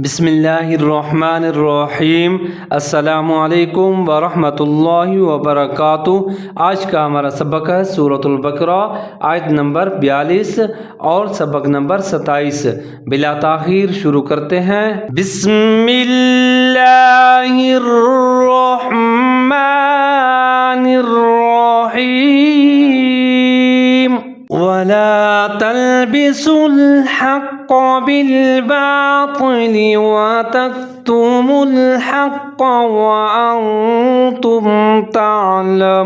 بسم اللہ الرحمن الرحیم۔ السلام علیکم ورحمۃ اللہ وبرکاتہ۔ آج کا ہمارا سبق ہے سورۃ البقرہ، آیت نمبر 42 اور سبق نمبر 27۔ بلا تاخیر شروع کرتے ہیں۔ بسم اللہ الرحمن الرحیم۔ وَلَا تَلْبِسُوا الْحَقَّ بِالْبَاطِلِ وَتَكْتُمُوا الْحَقَّ وَأَنْتُمْ تَعْلَمُونَ۔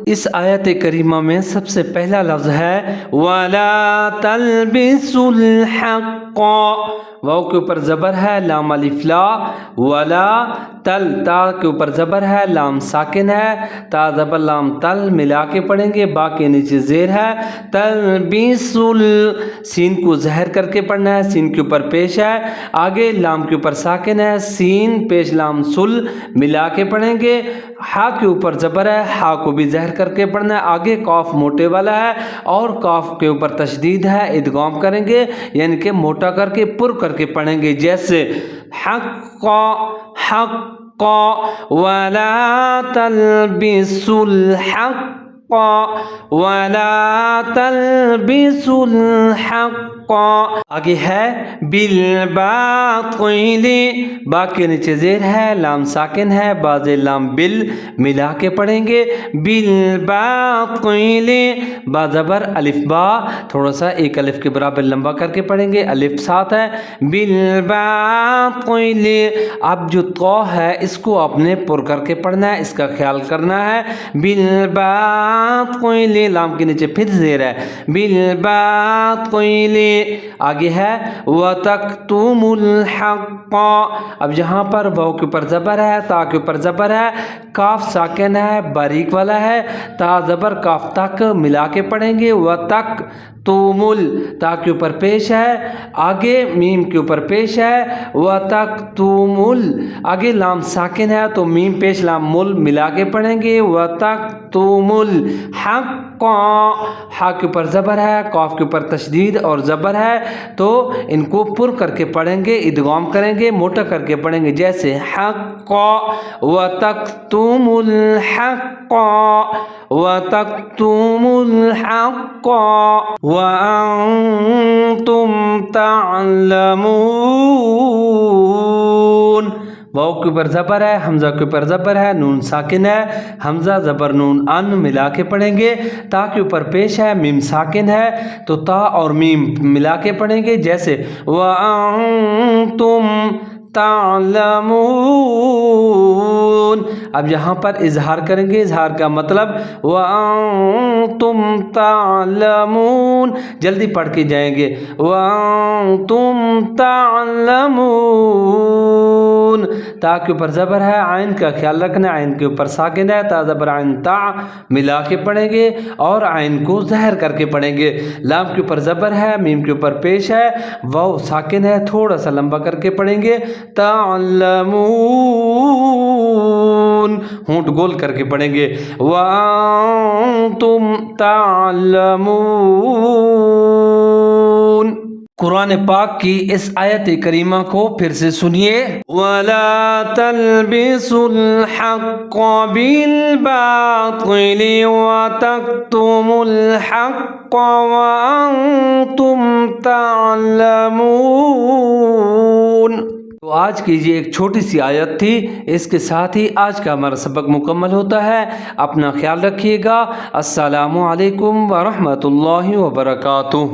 اس آیت کریمہ میں سب سے پہلا لفظ ہے وَلَا تَلْبِسُوا الْحَقَّ۔ واو کے اوپر زبر ہے، لام الف لا، ولا تل، تا کے اوپر زبر ہے، لام ساکن ہے، تا زبر لام تل ملا کے پڑھیں گے، با کے نیچے زیر ہے، تلبیسل، سین کو زہر کر کے پڑھنا ہے، سین کے اوپر پیش ہے، آگے لام کے اوپر ساکن ہے، سین پیش لام سل ملا کے پڑھیں گے، ہا کے اوپر زبر ہے، ہا کو بھی زہر کر کے پڑھنا ہے، آگے قاف موٹے والا ہے اور قاف کے اوپر تشدید ہے، ادغام کریں گے یعنی کہ موٹا کر کے پر کر کے پڑھیں گے، جیسے حق حق ولا تلبسوا الحق ولا تلبسوا الحق۔ آگے ہے بالباطل، با کے نیچے زیر ہے، لام ساکن ہے، باز لام بل ملا کے پڑھیں گے، بالباطل، با زبر الف با تھوڑا سا ایک الف کے برابر لمبا کر کے پڑھیں گے، الف ساتھ ہے، بالباطل۔ اب جو تو ہے اس کو آپ نے پر کر کے پڑھنا ہے، اس کا خیال کرنا ہے، بالباطل، لام کے نیچے پھر زیر ہے، بالباطل۔ آگے ہے وَتَكْتُمُوا الْحَقَّ، اب یہاں پر واو کے اوپر زبر ہے، تا کے اوپر زبر ہے، کاف ساکن ہے، باریک والا ہے، تا زبر کاف تک ملا کے پڑھیں گے، وَتَكْتُمُوا، تا کے اوپر پیش ہے، آگے میم کے اوپر پیش ہے، وَتَكْتُمُوا، آگے لام ساکن ہے تو میم پیش لام مل ملا کے پڑھیں گے، وَتَكْتُمُوا الْحَقَّ، ہا کے اوپر زبر ہے، قاف کے اوپر تشدید اور زبر ہے تو ان کو پر کر کے پڑھیں گے، ادغام کریں گے، موٹا کر کے پڑھیں گے، جیسے حق وَتَكْتُمُوا الْحَقَّ وَتَكْتُمُوا الْحَقَّ وَأَنْتُمْ تَعْلَمُونَ۔ واو کے اوپر زبر ہے، حمزہ کے اوپر زبر ہے، نون ساکن ہے، حمزہ زبر نون ان ملا کے پڑھیں گے، تا کے اوپر پیش ہے، میم ساکن ہے تو تا اور میم ملا کے پڑھیں گے، جیسے وَأَنْتُمْ تعلمون۔ اب یہاں پر اظہار کریں گے، اظہار کا مطلب وَأَنْتُمْ تَعْلَمُونَ، جلدی پڑھ کے جائیں گے، وَأَنْتُمْ تَعْلَمُونَ، تا کے اوپر زبر ہے، عین کا خیال رکھنا، عین کے اوپر ساکن ہے، تا زبر عین تا ملا کے پڑھیں گے اور عین کو زہر کر کے پڑھیں گے، لام کے اوپر زبر ہے، میم کے اوپر پیش ہے، واو ساکن ہے، تھوڑا سا لمبا کر کے پڑھیں گے، تعلمون، ہونٹ گول کر کے پڑھیں گے، وَأَنْتُمْ تعلمون۔ قرآن پاک کی اس آیت کریمہ کو پھر سے سنیے، وَلَا تَلْبِسُوا الْحَقَّ بِالْبَاطِلِ وَتَكْتُمُوا الْحَقَّ وَأَنْتُمْ تَعْلَمُونَ۔ تو آج کی یہ ایک چھوٹی سی آیت تھی، اس کے ساتھ ہی آج کا ہمارا سبق مکمل ہوتا ہے۔ اپنا خیال رکھیے گا۔ السلام علیکم ورحمۃ اللہ وبرکاتہ۔